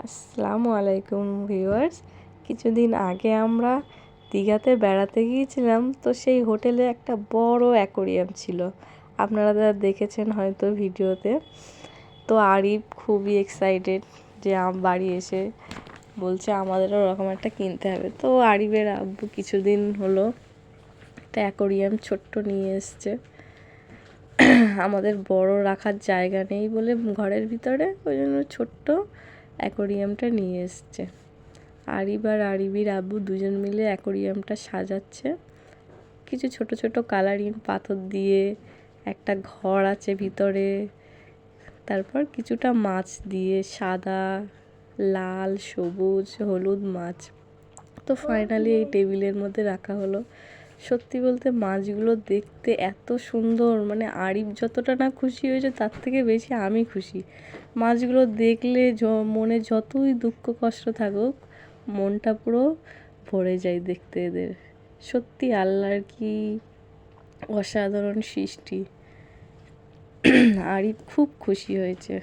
আসসালামু আলাইকুম ভিউয়ার্স। কিছুদিন আগে আমরা দীঘাতে বেড়াতে গিয়েছিলাম, তো সেই হোটেলে একটা বড় অ্যাকোরিয়াম ছিল, আপনারা দেখেছেন হয়তো ভিডিওতে। তো আরিফ খুবই এক্সাইটেড যে বাড়ি এসে বলছে আমাদেরও ওরকম একটা কিনতে হবে। তো আরিফের আব্বু কিছুদিন হলো একটা অ্যাকোরিয়াম ছোট্ট নিয়ে এসছে। আমাদের বড় রাখার জায়গা নেই বলে ঘরের ভিতরে, ওই জন্য ছোট্ট অ্যাকোরিয়ামটা নিয়ে এসছে। আরিফ আর আরিফির আব্বু দুজন মিলে অ্যাকোরিয়ামটা সাজাচ্ছে। কিছু ছোট ছোট কালারিং পাথর দিয়ে একটা ঘর আছে ভিতরে, তারপর কিছুটা মাছ দিয়ে সাদা, লাল, সবুজ, হলুদ মাছ। তো ফাইনালি এই টেবিলের মধ্যে রাখা হলো। সত্যি বলতে মাছগুলো দেখতে এত সুন্দর, মানে আরিফ যতটা না খুশি হয়েছে তার থেকে বেশি আমি খুশি। মাছগুলো দেখলে মনে যতই দুঃখ কষ্ট থাকুক, মনটা পুরো ভরে যায় দেখতে এদের। সত্যি আল্লাহর কি অসাধারণ সৃষ্টি। আরিফ খুব খুশি হয়েছে।